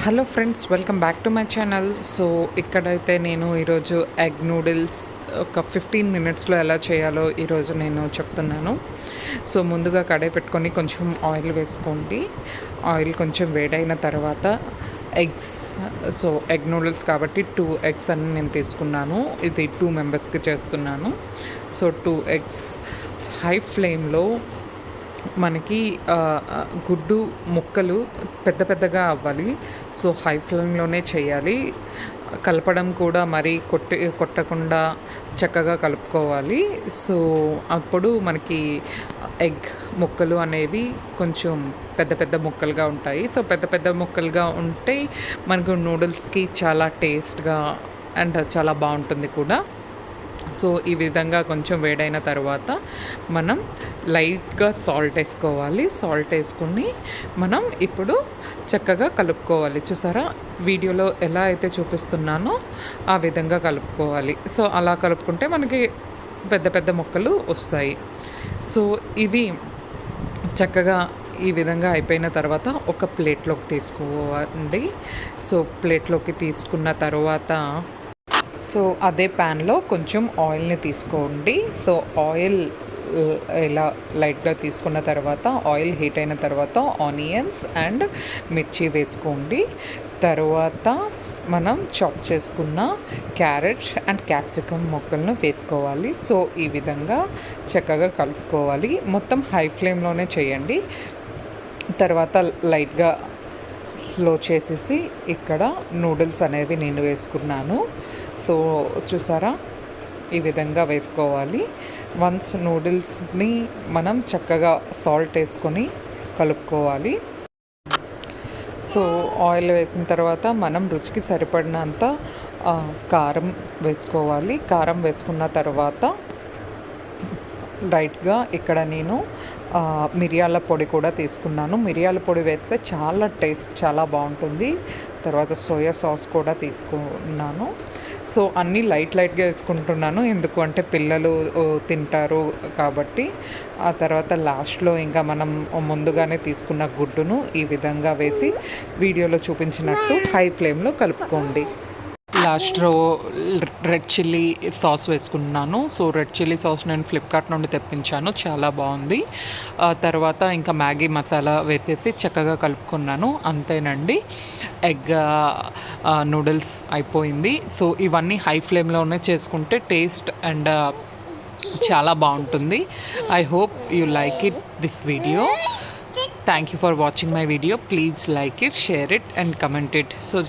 Hello friends, welcome back to my channel. So ఇక్కడైతే నేను ఈరోజు ఎగ్ నూడిల్స్ ఒక 15 మినిట్స్లో ఎలా చేయాలో ఈరోజు నేను చెప్తున్నాను. సో ముందుగా కడాయి పెట్టుకొని కొంచెం ఆయిల్ వేసుకోండి. ఆయిల్ కొంచెం వేడైన తర్వాత ఎగ్స్, సో ఎగ్ నూడిల్స్ కాబట్టి 2 ఎగ్స్ అని నేను తీసుకున్నాను. ఇది 2 మెంబర్స్కి చేస్తున్నాను. సో 2 ఎగ్స్ హై ఫ్లేమ్లో మనకి గుడ్డు ముక్కలు పెద్ద పెద్దగా అవ్వాలి. సో హై ఫ్లేమ్లోనే చేయాలి. కలపడం కూడా మరీ కొట్టకుండా చక్కగా కలుపుకోవాలి. సో అప్పుడు మనకి ఎగ్ ముక్కలు అనేవి కొంచెం పెద్ద పెద్ద ముక్కలుగా ఉంటాయి. సో పెద్ద పెద్ద ముక్కలుగా ఉంటే మనకు నూడిల్స్కి చాలా టేస్ట్గా అండ్ చాలా బాగుంటుంది కూడా. సో ఈ విధంగా కొంచెం వేడైన తర్వాత మనం లైట్గా సాల్ట్ వేసుకోవాలి. సాల్ట్ వేసుకుని మనం ఇప్పుడు చక్కగా కలుపుకోవాలి. చూసారా, వీడియోలో ఎలా అయితే చూపిస్తున్నానో ఆ విధంగా కలుపుకోవాలి. సో అలా కలుపుకుంటే మనకి పెద్ద పెద్ద ముక్కలు వస్తాయి. సో ఇవి చక్కగా ఈ విధంగా అయిపోయిన తర్వాత ఒక ప్లేట్లోకి తీసుకోవాలి. సో ప్లేట్లోకి తీసుకున్న తర్వాత అదే ప్యాన్లో కొంచెం ఆయిల్ని తీసుకోండి. సో ఆయిల్ ఇలా లైట్గా తీసుకున్న తర్వాత ఆయిల్ హీట్ అయిన తర్వాత ఆనియన్స్ అండ్ మిర్చి వేసుకోండి. తర్వాత మనం చాప్ చేసుకున్న క్యారెట్ అండ్ క్యాప్సికమ్ ముక్కలను వేసుకోవాలి. సో ఈ విధంగా చక్కగా కలుపుకోవాలి. మొత్తం హై ఫ్లేమ్లోనే చేయండి. తర్వాత లైట్గా స్లో చేసేసి ఇక్కడ నూడిల్స్ అనేవి నేను వేసుకున్నాను. సో చూసారా, ఈ విధంగా వేసుకోవాలి. వన్స్ నూడిల్స్ని మనం చక్కగా సాల్ట్ వేసుకొని కలుపుకోవాలి. సో ఆయిల్ వేసిన తర్వాత మనం రుచికి సరిపడినంత కారం వేసుకోవాలి. కారం వేసుకున్న తర్వాత రైట్గా ఇక్కడ నేను మిరియాల పొడి కూడా తీసుకున్నాను. మిరియాల పొడి వేస్తే చాలా బాగుంటుంది. తర్వాత సోయా సాస్ కూడా తీసుకున్నాను. సో అన్నీ లైట్గా వేసుకుంటున్నాను, ఎందుకు అంటే పిల్లలు తింటారు కాబట్టి. ఆ తర్వాత లాస్ట్లో ఇంకా మనం ముందుగానే తీసుకున్న గుడ్డును ఈ విధంగా వేసి వీడియోలో చూపించినట్టు హై ఫ్లేమ్లో కలుపుకోండి. లాస్ట్లో రెడ్ చిల్లీ సాస్ వేసుకున్నాను. సో రెడ్ చిల్లీ సాస్ నేను ఫ్లిప్కార్ట్ నుండి తెప్పించాను, చాలా బాగుంది. తర్వాత ఇంకా మ్యాగీ మసాలా వేసేసి చక్కగా కలుపుకున్నాను. అంతేనండి, ఎగ్ నూడిల్స్ అయిపోయింది. సో ఇవన్నీ హై ఫ్లేమ్లోనే చేసుకుంటే టేస్ట్ అండ్ చాలా బాగుంటుంది. I hope you like it this video. Thank you for watching my video. Please like it, share it and comment it. So